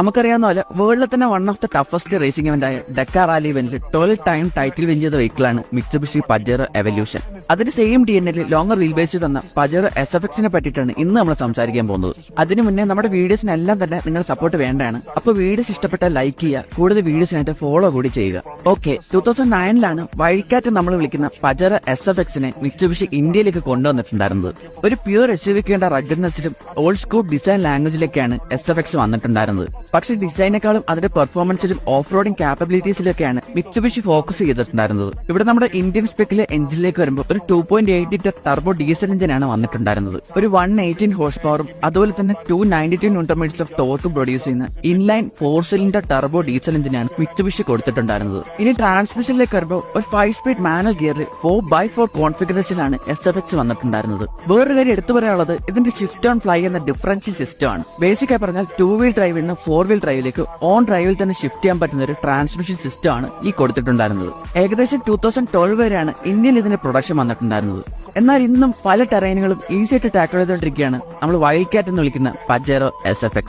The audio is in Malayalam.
നമുക്കറിയാവുന്ന പോലെ വേൾഡിലെ തന്നെ one of the toughest racing event ആയ ഡെക്കാർ റാലി ഇവന്റിൽ 12 ടൈം ടൈറ്റിൽ വിൻ ചെയ്ത വെഹിക്കിളാണ് മിത്സുബിഷി പജേറോ എവല്യൂഷൻ. അതിന് സെയിം DNA ലോങ്ങർ വീൽ ബേസിൽ വന്ന പജേറോ SFX പറ്റിയിട്ടാണ് ഇന്ന് നമ്മൾ സംസാരിക്കാൻ പോകുന്നത്. അതിനു മുന്നേ നമ്മുടെ വീഡിയോസിനെല്ലാം തന്നെ നിങ്ങളുടെ സപ്പോർട്ട് വേണ്ടതാണ്. അപ്പോൾ വീഡിയോസ് ഇഷ്ടപ്പെട്ടാൽ ലൈക്ക് ചെയ്യുക, കൂടുതൽ വീഡിയോസിനായിട്ട് ഫോളോ കൂടി ചെയ്യുക. ഓക്കെ, 2009 വൈൽഡ്കാറ്റ് നമ്മൾ വിളിക്കുന്ന പജേറോ SFX മിത്സുബിഷി ഇന്ത്യയിലേക്ക് കൊണ്ടുവന്നിട്ടുണ്ടായിരുന്നത്. ഒരു പ്യൂർ SUV വേണ്ട റഗ്ഗഡ്നെസ്സിലും ഓൾഡ് സ്കൂൾ ഡിസൈൻ ലാംഗ്വേജിലേക്കാണ് SFX വന്നിട്ടുണ്ടായിരുന്നത്. പക്ഷേ ഡിസൈനേക്കാളും അതിന്റെ പെർഫോമൻസിലും ഓഫ് റോഡിംഗ് കാപ്പബിലിറ്റീസിലൊക്കെയാണ് മിത്സുബിഷി ഫോക്കസ് ചെയ്തിട്ടുണ്ടായിരുന്നത്. ഇവിടെ നമ്മുടെ ഇന്ത്യൻ സ്പെക്കിലെ എഞ്ചിനിലേക്ക് വരുമ്പോൾ ഒരു 2.8 ലിറ്റർ ടർബോ ഡീസൽ എഞ്ചിനാണ് വന്നിട്ടുണ്ടായിരുന്നത്. ഒരു 118 ഹോഴ്സ് പവറും അതുപോലെ തന്നെ 292 newton metres of torque produce ചെയ്യുന്ന ഇൻലൈൻ 4 സിലിണ്ടർ ടർബോ ഡീസൽ എഞ്ചിനാണ് മിത്സുബിഷി കൊടുത്തിട്ടുണ്ടായിരുന്നത്. ഇനി ട്രാൻസ്മിഷനിലേക്ക് വരുമ്പോൾ ഒരു 5 സ്പീഡ് മാനുവൽ ഗിയറിൽ 4x4 കോൺഫിഗറേഷനിലാണ് SFX വന്നിട്ടുണ്ടായിരുന്നത്. വേറൊരു കാര്യം എടുത്തു പറയാനുള്ളത് ഇതിന്റെ ഷിഫ്റ്റ് ഓൺ ഫ്ലൈ എന്ന ഡിഫറൻഷ്യൽ സിസ്റ്റം ആണ്. ബേസിക്കായി പറഞ്ഞാൽ 2 വീൽ ഡ്രൈവിൽ നിന്ന് 4 വീൽ ഡ്രൈവിലേക്ക് ഓൺ ഡ്രൈവിൽ തന്നെ ഷിഫ്റ്റ് ചെയ്യാൻ പറ്റുന്ന ഒരു ട്രാൻസ്മിഷൻ സിസ്റ്റം ആണ് ഈ കൊടുത്തിട്ടുണ്ടായിരുന്നത്. ഏകദേശം 2012 വരെയാണ് ഇന്ത്യയിൽ ഇതിന്റെ പ്രൊഡക്ഷൻ വന്നിട്ടുണ്ടായിരുന്നത്. എന്നാൽ ഇന്നും പല ടെറൈനുകളും ഈസി ആയിട്ട് ടാക്കിൾ ചെയ്തുകൊണ്ടിരിക്കുകയാണ് നമ്മൾ വൈൽഡ്കാറ്റ് എന്ന് വിളിക്കുന്ന പജേറോ SFX.